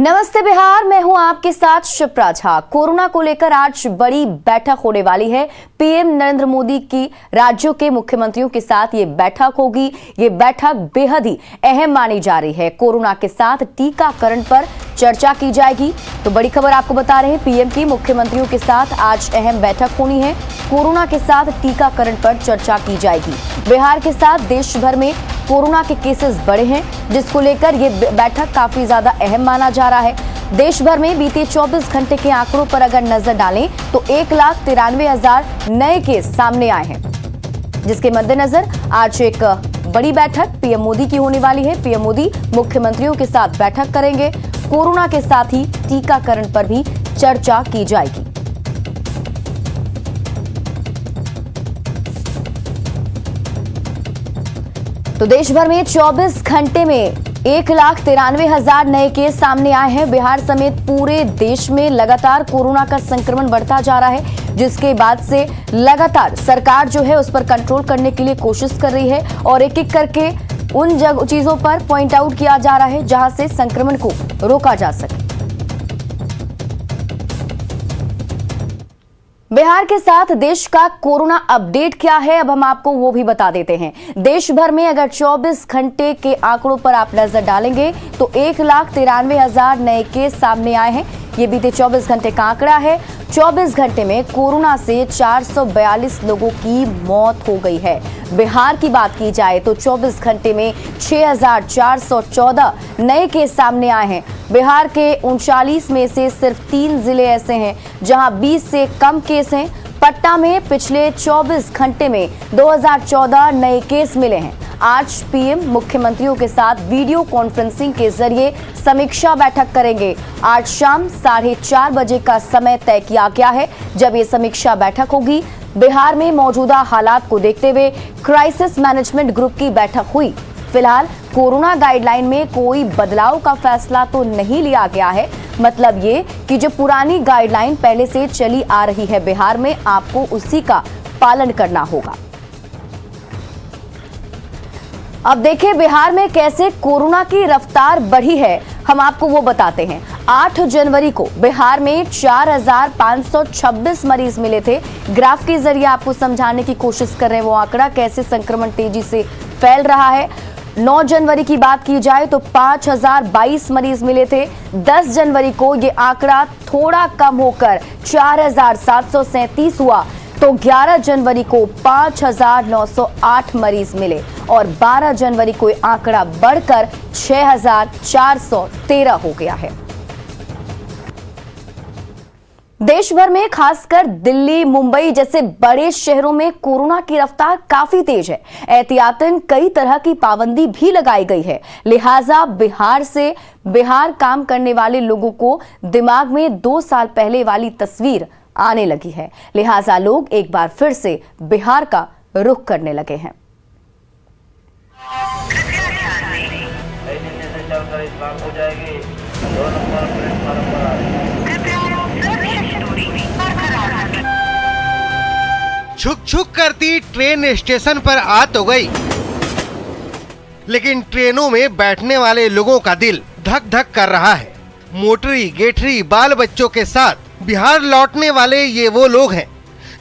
नमस्ते बिहार, मैं हूं आपके साथ शिप्रा झा। कोरोना को लेकर आज बड़ी बैठक होने वाली है। पीएम नरेंद्र मोदी की राज्यों के मुख्यमंत्रियों के साथ ये बैठक होगी। ये बैठक बेहद ही अहम मानी जा रही है। कोरोना के साथ टीकाकरण पर चर्चा की जाएगी। तो बड़ी खबर आपको बता रहे हैं, पीएम की मुख्यमंत्रियों के साथ आज अहम बैठक होनी है। कोरोना के साथ टीकाकरण पर चर्चा की जाएगी। बिहार के साथ देश भर में कोरोना के केसेस बढ़े हैं, जिसको लेकर ये बैठक काफी ज्यादा अहम माना जा रहा है। देश भर में बीते 24 घंटे के आंकड़ों पर अगर नजर डालें तो 1,93,000 नए केस सामने आए हैं, जिसके मद्देनजर आज एक बड़ी बैठक पीएम मोदी की होने वाली है। पीएम मोदी मुख्यमंत्रियों के साथ बैठक करेंगे। कोरोना के साथ ही टीकाकरण पर भी चर्चा की जाएगी। तो देश भर में 24 घंटे में 1,93,000 नए केस सामने आए हैं। बिहार समेत पूरे देश में लगातार कोरोना का संक्रमण बढ़ता जा रहा है, जिसके बाद से लगातार सरकार जो है उस पर कंट्रोल करने के लिए कोशिश कर रही है और एक एक करके उन चीजों पर पॉइंट आउट किया जा रहा है जहां से संक्रमण को रोका जा सके। बिहार के साथ देश का कोरोना अपडेट क्या है, अब हम आपको वो भी बता देते हैं। देश भर में अगर 24 घंटे के आंकड़ों पर आप नजर डालेंगे तो 1,93,000 नए केस सामने आए हैं। ये बीते 24 घंटे का आंकड़ा है। 24 घंटे में कोरोना से 442 लोगों की मौत हो गई है। बिहार की बात की जाए तो 24 घंटे में 6,414 नए केस सामने आए हैं। बिहार के 39 में से सिर्फ 3 जिले ऐसे हैं जहां 20 से कम केस हैं। पटना में पिछले 24 घंटे में 2014 नए केस मिले हैं। आज पीएम मुख्यमंत्रियों के साथ वीडियो कॉन्फ्रेंसिंग के जरिए समीक्षा बैठक करेंगे। आज शाम 4:30 बजे का समय तय किया गया है जब ये समीक्षा बैठक होगी। बिहार में मौजूदा हालात को देखते हुए क्राइसिस मैनेजमेंट ग्रुप की बैठक हुई। फिलहाल कोरोना गाइडलाइन में कोई बदलाव का फैसला तो नहीं लिया गया है। मतलब ये कि जो पुरानी गाइडलाइन पहले से चली आ रही है बिहार में, आपको उसी का पालन करना होगा। अब देखिए बिहार में कैसे कोरोना की रफ्तार बढ़ी है, हम आपको वो बताते हैं। 8 जनवरी को बिहार में 4,526 मरीज मिले थे। ग्राफ के जरिए आपको समझाने की कोशिश कर रहे हैं वो आंकड़ा कैसे संक्रमण तेजी से फैल रहा है। 9 जनवरी की बात की जाए तो 5,022 मरीज मिले थे। 10 जनवरी को ये आंकड़ा थोड़ा कम होकर 4,737 हुआ तो 11 जनवरी को 5,908 मरीज मिले और 12 जनवरी को आंकड़ा बढ़कर 6,413 हो गया है। देश भर में खासकर दिल्ली, मुंबई जैसे बड़े शहरों में कोरोना की रफ्तार काफी तेज है। एहतियातन कई तरह की पाबंदी भी लगाई गई है। लिहाजा बिहार काम करने वाले लोगों को दिमाग में 2 साल पहले वाली तस्वीर आने लगी है। लिहाजा लोग एक बार फिर से बिहार का रुख करने लगे हैं। छुक छुक करती ट्रेन स्टेशन पर आ तो गई, लेकिन ट्रेनों में बैठने वाले लोगों का दिल धक धक कर रहा है। मोटरी गेठरी बाल बच्चों के साथ बिहार लौटने वाले ये वो लोग हैं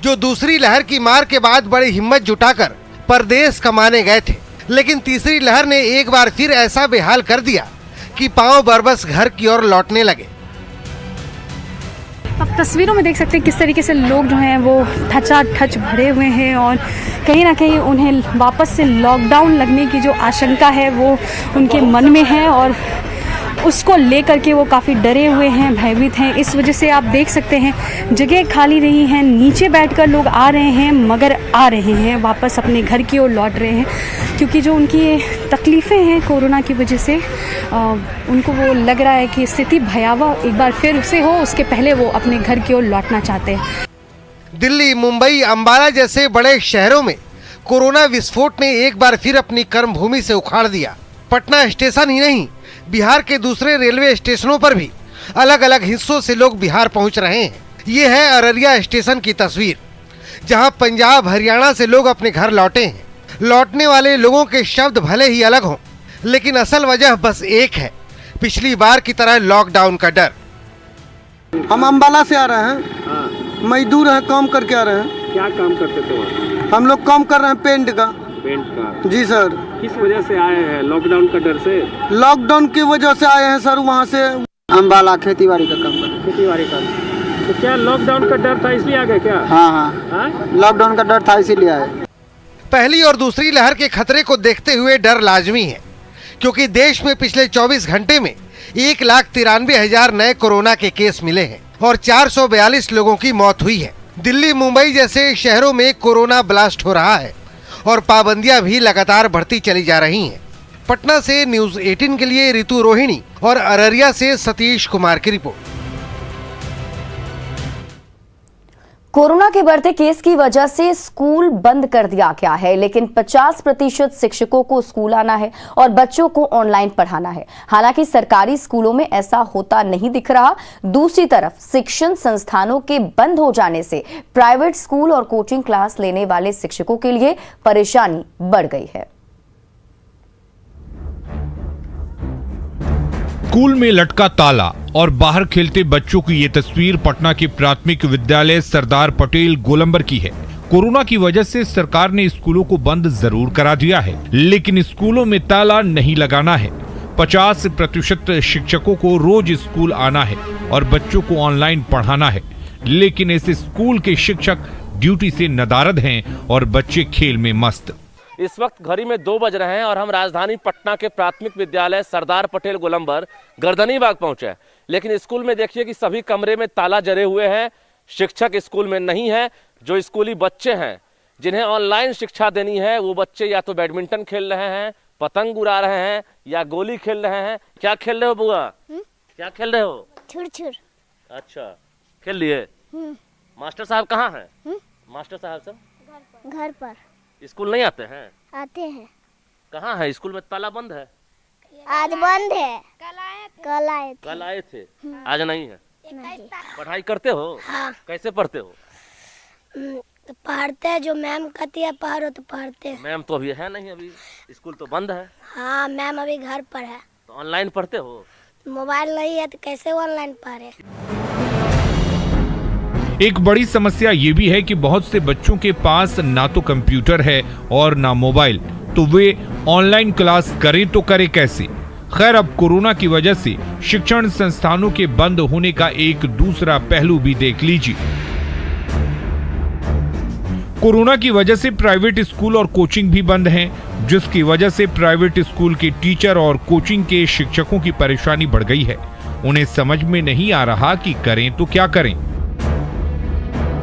जो दूसरी लहर की मार के बाद बड़ी हिम्मत जुटाकर परदेश कमाने गए थे, लेकिन तीसरी लहर ने एक बार फिर ऐसा बेहाल कर दिया कि पांव बरबस घर की ओर लौटने लगे। आप तस्वीरों में देख सकते हैं किस तरीके से लोग जो हैं वो ठच भरे हुए हैं और कहीं ना कहीं उन्हें वापस से लॉकडाउन लगने की जो आशंका है वो उनके मन में है और उसको लेकर के वो काफ़ी डरे हुए हैं, भयभीत हैं। इस वजह से आप देख सकते हैं जगह खाली नहीं है, नीचे बैठकर लोग आ रहे हैं मगर आ रहे हैं वापस अपने घर की ओर लौट रहे हैं, क्योंकि जो उनकी तकलीफ़ें हैं कोरोना की वजह से उनको वो लग रहा है कि स्थिति भयावह एक बार फिर से हो, उसके पहले वो अपने घर की ओर लौटना चाहते हैं। दिल्ली, मुंबई, अंबाला जैसे बड़े शहरों में कोरोना विस्फोट ने एक बार फिर अपनी कर्मभूमि से उखाड़ दिया। पटना स्टेशन ही नहीं, बिहार के दूसरे रेलवे स्टेशनों पर भी अलग अलग हिस्सों से लोग बिहार पहुंच रहे हैं। ये है अररिया स्टेशन की तस्वीर, जहां पंजाब हरियाणा से लोग अपने घर लौटे हैं। लौटने वाले लोगों के शब्द भले ही अलग हों, लेकिन असल वजह बस एक है, पिछली बार की तरह लॉकडाउन का डर। हम अम्बाला से आ रहे हैं, मजदूर हैं, काम करके आ रहे हैं। क्या काम करते थे वहाँ? हम लोग काम कर रहे हैं पेंट का। पेंट का? जी सर। किस वजह से आए हैं? लॉकडाउन का डर से? लॉकडाउन की वजह से आए हैं सर, वहाँ से अम्बाला खेती बाड़ी का काम कर। खेती बाड़ी का? तो क्या लॉकडाउन का डर था इसलिए आ गए क्या? हाँ, लॉकडाउन का डर था इसीलिए आए। पहली और दूसरी लहर के खतरे को देखते हुए डर लाजमी है, क्योंकि देश में पिछले 24 घंटे में 1,93,000 नए कोरोना के केस मिले हैं और 442 लोगों की मौत हुई है। दिल्ली, मुंबई जैसे शहरों में कोरोना ब्लास्ट हो रहा है और पाबंदियां भी लगातार बढ़ती चली जा रही हैं। पटना से न्यूज़ 18 के लिए रितु रोहिणी और अररिया से सतीश कुमार की रिपोर्ट। कोरोना के बढ़ते केस की वजह से स्कूल बंद कर दिया गया है, लेकिन 50% शिक्षकों को स्कूल आना है और बच्चों को ऑनलाइन पढ़ाना है। हालांकि सरकारी स्कूलों में ऐसा होता नहीं दिख रहा। दूसरी तरफ शिक्षण संस्थानों के बंद हो जाने से प्राइवेट स्कूल और कोचिंग क्लास लेने वाले शिक्षकों के लिए परेशानी बढ़ गई है। स्कूल में लटका ताला और बाहर खेलते बच्चों की ये तस्वीर पटना के प्राथमिक विद्यालय सरदार पटेल गोलंबर की है। कोरोना की वजह से सरकार ने स्कूलों को बंद जरूर करा दिया है, लेकिन स्कूलों में ताला नहीं लगाना है। 50% शिक्षकों को रोज स्कूल आना है और बच्चों को ऑनलाइन पढ़ाना है, लेकिन ऐसे स्कूल के शिक्षक ड्यूटी से नदारद हैं और बच्चे खेल में मस्त। इस वक्त घड़ी में 2 बज रहे हैं और हम राजधानी पटना के प्राथमिक विद्यालय सरदार पटेल गोलंबर गर्दनीबाग पहुंचे हैं। लेकिन स्कूल में देखिए कि सभी कमरे में ताला जड़े हुए हैं। शिक्षक स्कूल में नहीं है। जो स्कूली बच्चे हैं जिन्हें ऑनलाइन शिक्षा देनी है, वो बच्चे या तो बैडमिंटन खेल रहे हैं, पतंग उड़ा रहे हैं या गोली खेल रहे हैं। क्या खेल रहे हो बुआ? क्या खेल रहे हो? छुर। अच्छा, खेल लिए। मास्टर साहब कहाँ हैं? मास्टर साहब सब घर पर। स्कूल नहीं आते हैं? आते हैं। कहाँ है? स्कूल में ताला बंद है। आज बंद है। कल आए थे। आज नहीं है। पढ़ाई करते हो? हाँ। कैसे पढ़ते हो? तो पढ़ते हैं, जो मैम कहती है पढ़ो तो पढ़ते हैं। मैम तो अभी है नहीं, अभी स्कूल तो बंद है। हाँ, मैम अभी घर पर है। तो ऑनलाइन पढ़ते हो? मोबाइल नहीं है तो कैसे ऑनलाइन पढ़े? एक बड़ी समस्या ये भी है कि बहुत से बच्चों के पास ना तो कंप्यूटर है और ना मोबाइल, तो वे ऑनलाइन क्लास करें तो करें कैसे? खैर, अब कोरोना की वजह से शिक्षण संस्थानों के बंद होने का एक दूसरा पहलू भी देख लीजिए। कोरोना की वजह से प्राइवेट स्कूल और कोचिंग भी बंद हैं, जिसकी वजह से प्राइवेट स्कूल के टीचर और कोचिंग के शिक्षकों की परेशानी बढ़ गई है। उन्हें समझ में नहीं आ रहा कि करें तो क्या करें।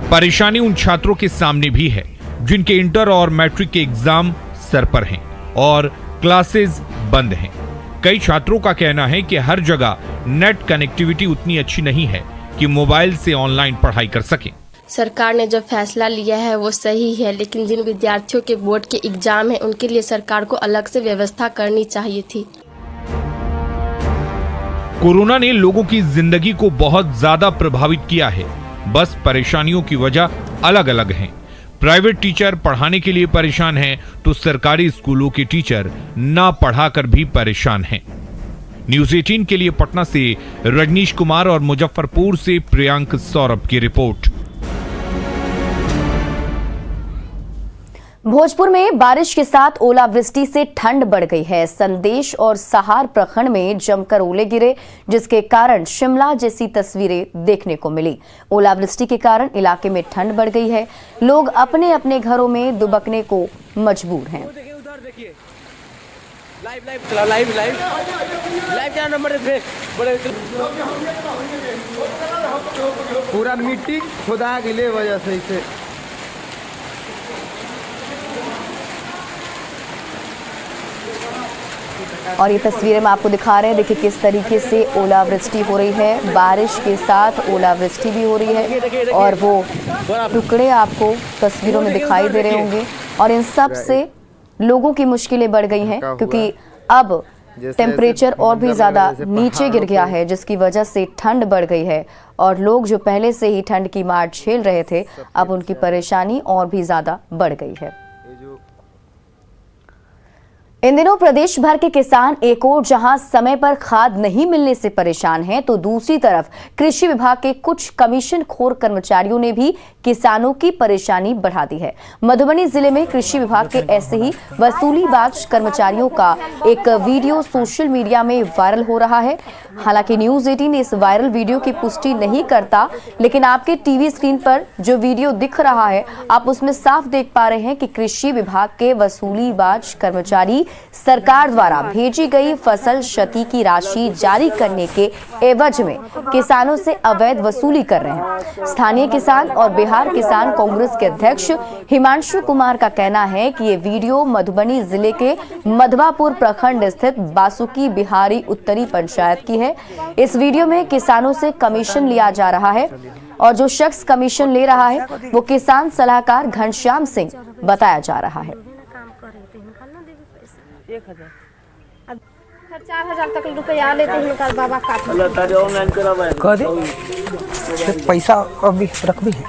परेशानी उन छात्रों के सामने भी है जिनके इंटर और मैट्रिक के एग्जाम सर पर हैं और क्लासेस बंद हैं। कई छात्रों का कहना है कि हर जगह नेट कनेक्टिविटी उतनी अच्छी नहीं है कि मोबाइल से ऑनलाइन पढ़ाई कर सकें। सरकार ने जो फैसला लिया है वो सही है, लेकिन जिन विद्यार्थियों के बोर्ड के एग्जाम है उनके लिए सरकार को अलग से व्यवस्था करनी चाहिए थी। कोरोना ने लोगों की जिंदगी को बहुत ज्यादा प्रभावित किया है, बस परेशानियों की वजह अलग अलग हैं। प्राइवेट टीचर पढ़ाने के लिए परेशान हैं, तो सरकारी स्कूलों के टीचर ना पढ़ाकर भी परेशान हैं। न्यूज़ 18 के लिए पटना से रजनीश कुमार और मुजफ्फरपुर से प्रियांक सौरभ की रिपोर्ट। भोजपुर में बारिश के साथ ओलावृष्टि से ठंड बढ़ गई है। संदेश और सहार प्रखंड में जमकर ओले गिरे, जिसके कारण शिमला जैसी तस्वीरें देखने को मिली। ओलावृष्टि के कारण इलाके में ठंड बढ़ गई है। लोग अपने अपने घरों में दुबकने को मजबूर हैं। पूरा मिट्टी खुदा गिले वजह से इसे और ये तस्वीरें हम आपको दिखा रहे हैं। देखिए किस तरीके से ओलावृष्टि हो रही है, बारिश के साथ ओलावृष्टि भी हो रही है और वो टुकड़े आपको तस्वीरों में दिखाई दे रहे होंगे। और इन सब से लोगों की मुश्किलें बढ़ गई हैं, क्योंकि अब टेम्परेचर और भी ज़्यादा नीचे गिर गया है, जिसकी वजह से ठंड बढ़ गई है। और लोग जो पहले से ही ठंड की मार झेल रहे थे, अब उनकी परेशानी और भी ज़्यादा बढ़ गई है। इन दिनों प्रदेश भर के किसान एक ओर जहां समय पर खाद नहीं मिलने से परेशान हैं, तो दूसरी तरफ कृषि विभाग के कुछ कमीशनखोर कर्मचारियों ने भी किसानों की परेशानी बढ़ा दी है। मधुबनी जिले में कृषि विभाग के ऐसे ही वसूलीबाज कर्मचारियों का एक वीडियो सोशल मीडिया में वायरल हो रहा है। हालांकि न्यूज 18 इस वायरल वीडियो की पुष्टि नहीं करता, लेकिन आपके टीवी स्क्रीन पर जो वीडियो दिख रहा है, आप उसमें साफ देख पा रहे हैं कि कृषि विभाग के वसूलीबाज कर्मचारी सरकार द्वारा भेजी गई फसल क्षति की राशि जारी करने के एवज में किसानों से अवैध वसूली कर रहे हैं। स्थानीय किसान और बिहार किसान कांग्रेस के अध्यक्ष हिमांशु कुमार का कहना है कि ये वीडियो मधुबनी जिले के मधवापुर प्रखंड स्थित बासुकी बिहारी उत्तरी पंचायत की है। इस वीडियो में किसानों से कमीशन लिया जा रहा है और जो शख्स कमीशन ले रहा है वो किसान सलाहकार घनश्याम सिंह बताया जा रहा है। 4,000 तक रुपया लेते हैं बाबा पैसा अभी रख भी है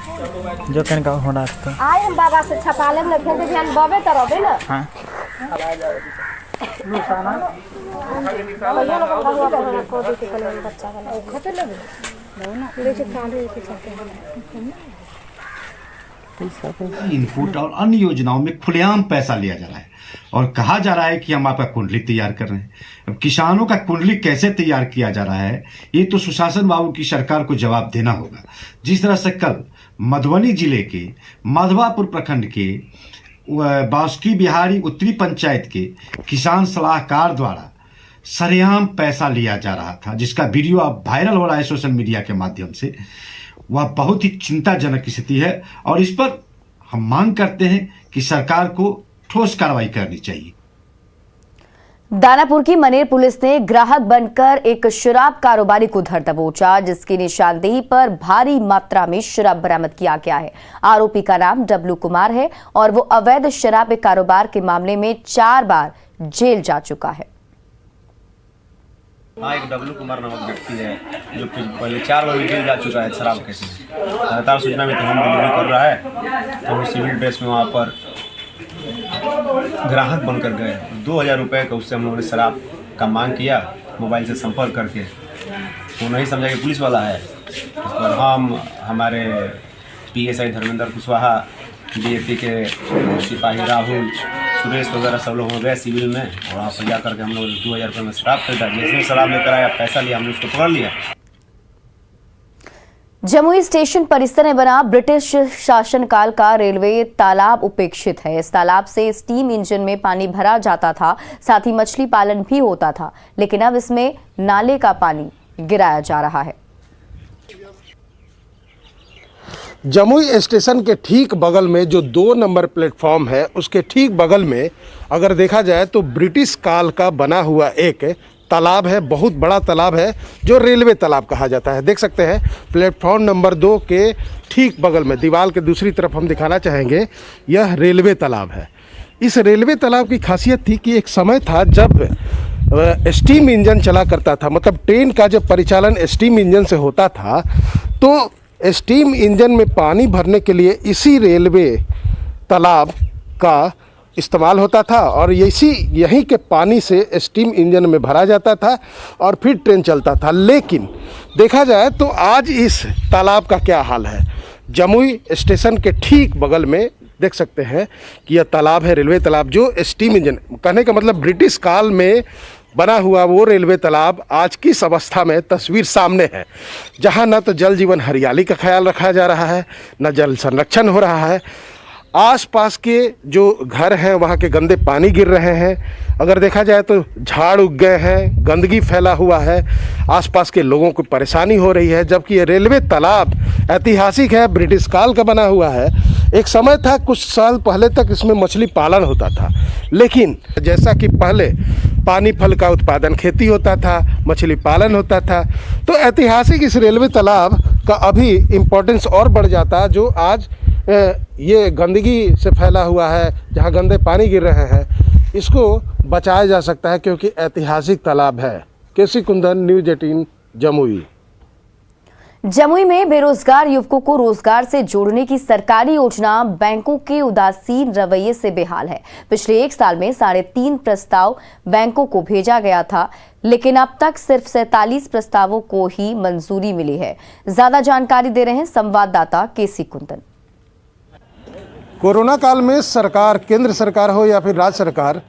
जो कहने का होना है। आए हम बाबा से छपा लेब ना, फिर ध्यान बबे त रहबे ना। हां इनपुट और अन्य योजनाओं में खुलेआम पैसा लिया जा रहा है और कहा जा रहा है कि हम आपका कुंडली तैयार कर रहे हैं। अब किसानों का कुंडली कैसे तैयार किया जा रहा है, ये तो सुशासन बाबू की सरकार को जवाब देना होगा। जिस तरह से कल मधुबनी जिले के मधवापुर प्रखंड के बासुकी बिहारी उत्तरी पंचायत के किसान सलाहकार द्वारा सरेआम पैसा लिया जा रहा था, जिसका वीडियो अब वायरल हो रहा है सोशल मीडिया के माध्यम से, वह बहुत ही चिंताजनक स्थिति है और इस पर हम मांग करते हैं कि सरकार को ठोस कार्रवाई करनी चाहिए। दानापुर की मनेर पुलिस ने ग्राहक बनकर एक शराब कारोबारी को धर दबोचा, जिसकी निशानदेही पर भारी मात्रा में शराब बरामद किया गया है। आरोपी का नाम डब्लू कुमार है और वो अवैध शराब कारोबार के मामले में 4 बार जेल जा चुका है। हाँ, एक डब्लू कुमार नामक व्यक्ति है जो पहले 4 बार जेल जा चुका है शराब केस में। लगातार सूचना में होम डिलीवरी कर रहा है, तो हम सिविल ड्रेस में वहाँ पर ग्राहक बनकर गए। 2,000 रुपये का उससे हम लोगों ने शराब का मांग किया, मोबाइल से संपर्क करके। वो नहीं समझा कि पुलिस वाला है। इस पर हम हमारे PSI धर्मेंद्र कुशवाहा, DAP के सिपाही राहुल, सुरेश वगैरह सब लोग हो गए सिविल में और वहाँ पर जा करके हम लोग 2,000 रुपये में शराब खरीदा। जैसे शराब लेकर आया, पैसा लिया, हमने उसको पकड़ लिया। जमुई स्टेशन परिसर में बना ब्रिटिश शासनकाल का रेलवे तालाब उपेक्षित है। इस तालाब से स्टीम इंजन में पानी भरा जाता था, साथ ही मछली पालन भी होता था, लेकिन अब इसमें नाले का पानी गिराया जा रहा है। जमुई स्टेशन के ठीक बगल में जो 2 नंबर प्लेटफॉर्म है, उसके ठीक बगल में अगर देखा जाए तो ब्रिटिश काल का बना हुआ एक तालाब है, बहुत बड़ा तालाब है जो रेलवे तालाब कहा जाता है। देख सकते हैं प्लेटफॉर्म नंबर 2 के ठीक बगल में दीवार के दूसरी तरफ हम दिखाना चाहेंगे, यह रेलवे तालाब है। इस रेलवे तालाब की खासियत थी कि एक समय था जब स्टीम इंजन चला करता था, मतलब ट्रेन का जब परिचालन स्टीम इंजन से होता था, तो स्टीम इंजन में पानी भरने के लिए इसी रेलवे तालाब का इस्तेमाल होता था और यहीं के पानी से स्टीम इंजन में भरा जाता था और फिर ट्रेन चलता था। लेकिन देखा जाए तो आज इस तालाब का क्या हाल है। जमुई स्टेशन के ठीक बगल में देख सकते हैं कि यह तालाब है, रेलवे तालाब, जो स्टीम इंजन, कहने का मतलब ब्रिटिश काल में बना हुआ वो रेलवे तालाब आज किस अवस्था में तस्वीर सामने है, जहां न तो जल जीवन हरियाली का ख्याल रखा जा रहा है, न जल संरक्षण हो रहा है। आसपास के जो घर हैं वहाँ के गंदे पानी गिर रहे हैं। अगर देखा जाए तो झाड़ उग गए हैं, गंदगी फैला हुआ है, आसपास के लोगों को परेशानी हो रही है। जबकि ये रेलवे तालाब ऐतिहासिक है, ब्रिटिश काल का बना हुआ है। एक समय था, कुछ साल पहले तक इसमें मछली पालन होता था, लेकिन जैसा कि पहले पानी फल का उत्पादन, खेती होता था, मछली पालन होता था, तो ऐतिहासिक इस रेलवे तालाब का अभी इम्पोर्टेंस और बढ़ जाता, जो आज ये गंदगी से फैला हुआ है, जहाँ गंदे पानी गिर रहे हैं, इसको बचाया जा सकता है क्योंकि ऐतिहासिक तालाब है। केसी कुंदन, न्यूज़ 18 जमुई। जमुई में बेरोजगार युवकों को रोजगार से जोड़ने की सरकारी योजना बैंकों के उदासीन रवैये से बेहाल है। पिछले 1 साल में 3.5 प्रस्ताव बैंकों को भेजा गया था, लेकिन अब तक सिर्फ 47 प्रस्तावों को ही मंजूरी मिली है। ज्यादा जानकारी दे रहे हैं संवाददाता केसी कुंदन। कोरोना काल में सरकार, केंद्र सरकार हो या फिर राज्य सरकार,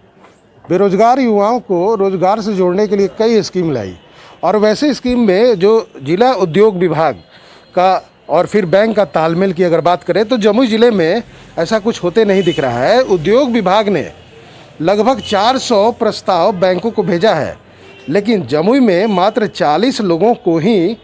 बेरोजगार युवाओं को रोजगार से जोड़ने के लिए कई स्कीम लाई और वैसे स्कीम में जो जिला उद्योग विभाग का और फिर बैंक का तालमेल की अगर बात करें तो जमुई ज़िले में ऐसा कुछ होते नहीं दिख रहा है। उद्योग विभाग ने लगभग 400 प्रस्ताव बैंकों को भेजा है, लेकिन जमुई में मात्र 40 लोगों को ही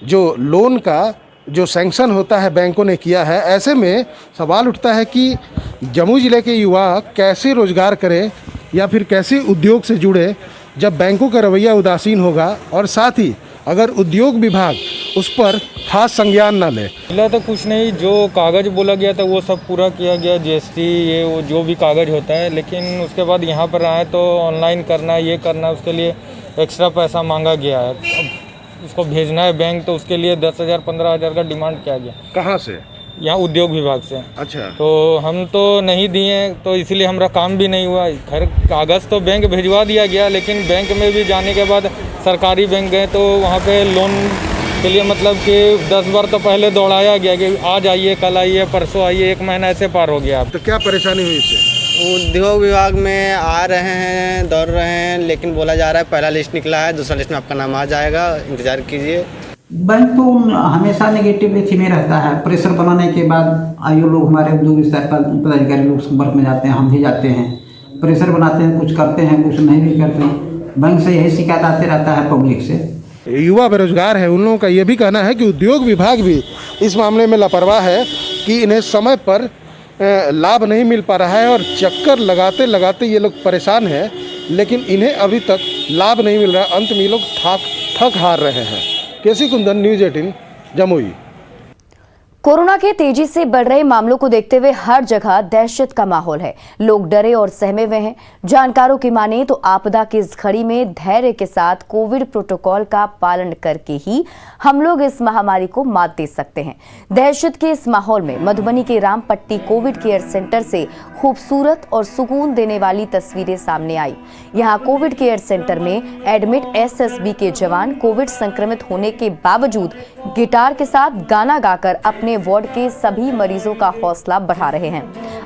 जो लोन का जो सैंक्शन होता है बैंकों ने किया है। ऐसे में सवाल उठता है कि जमुई ज़िले के युवा कैसे रोजगार करें या फिर कैसे उद्योग से जुड़े जब बैंकों का रवैया उदासीन होगा और साथ ही अगर उद्योग विभाग उस पर खास संज्ञान न ले। मिला तो कुछ नहीं, जो कागज़ बोला गया था वो सब पूरा किया गया, जीएसटी ये वो जो भी कागज़ होता है, लेकिन उसके बाद यहाँ पर आए तो ऑनलाइन करना है, ये करना है, उसके लिए एक्स्ट्रा पैसा मांगा गया है। अब उसको भेजना है बैंक तो उसके लिए 10,000 15,000 का डिमांड किया गया। कहाँ से? यहाँ उद्योग विभाग से। अच्छा। तो हम तो नहीं दिए, तो इसलिए हमारा काम भी नहीं हुआ। खैर कागज़ तो बैंक भिजवा दिया गया, लेकिन बैंक में भी जाने के बाद सरकारी बैंक गए तो वहाँ पे लोन के लिए मतलब कि 10 बार तो पहले दौड़ाया गया कि आज आइए, कल आइए, परसों आइए, 1 महीना ऐसे पार हो गया। तो क्या परेशानी हुई इससे? उद्योग विभाग में आ रहे हैं, दौड़ रहे हैं, लेकिन बोला जा रहा है पहला लिस्ट निकला है, दूसरा लिस्ट में आपका नाम आ जाएगा, इंतजार कीजिए। बैंक तो हमेशा नेगेटिव एथी में रहता है। प्रेशर बनाने के बाद आयु लोग, हमारे उद्योग स्तर पर पदाधिकारी लोग संपर्क में जाते हैं, हम भी जाते हैं, प्रेशर बनाते हैं, कुछ करते हैं, कुछ नहीं भी करते। बैंक से यही शिकायत आते रहता है पब्लिक से। युवा बेरोजगार है, उन लोगों का ये भी कहना है कि उद्योग विभाग भी इस मामले में लापरवाह है कि इन्हें समय पर लाभ नहीं मिल पा रहा है और चक्कर लगाते लगाते ये लोग परेशान हैं, लेकिन इन्हें अभी तक लाभ नहीं मिल रहा। अंत में ये लोग थक हार रहे हैं। केसी कुंदन, न्यूज़ 18 जमुई। कोरोना के तेजी से बढ़ रहे मामलों को देखते हुए हर जगह दहशत का माहौल है। लोग डरे और सहमे हुए हैं। जानकारों की माने तो आपदा की इस घड़ी में धैर्य के साथ कोविड प्रोटोकॉल का पालन करके ही हम लोग इस महामारी को मात दे सकते हैं। दहशत के इस माहौल में मधुबनी के रामपट्टी कोविड केयर सेंटर से खूबसूरत और सुकून देने वाली तस्वीरें सामने आई। यहाँ कोविड केयर सेंटर में एडमिट एसएसबी के जवान कोविड संक्रमित होने के बावजूद गिटार के साथ गाना गाकर अपने वार्ड के सभी मरीजों का हौसला बढ़ा रहे हैं।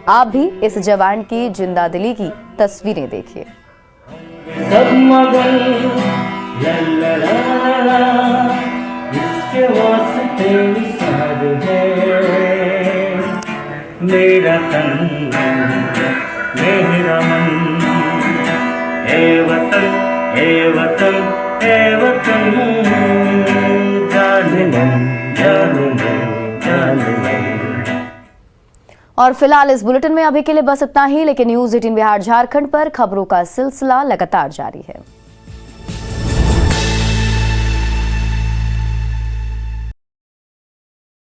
आप भी इस जवान की जिंदादिली की तस्वीरें देखिए। मेरा तन मेरा मन, ए वतन ए वतन ए वतन, जान मन जान मन। और फिलहाल इस बुलेटिन में अभी के लिए बस इतना ही, लेकिन न्यूज़ 18 बिहार झारखंड पर खबरों का सिलसिला लगातार जारी है।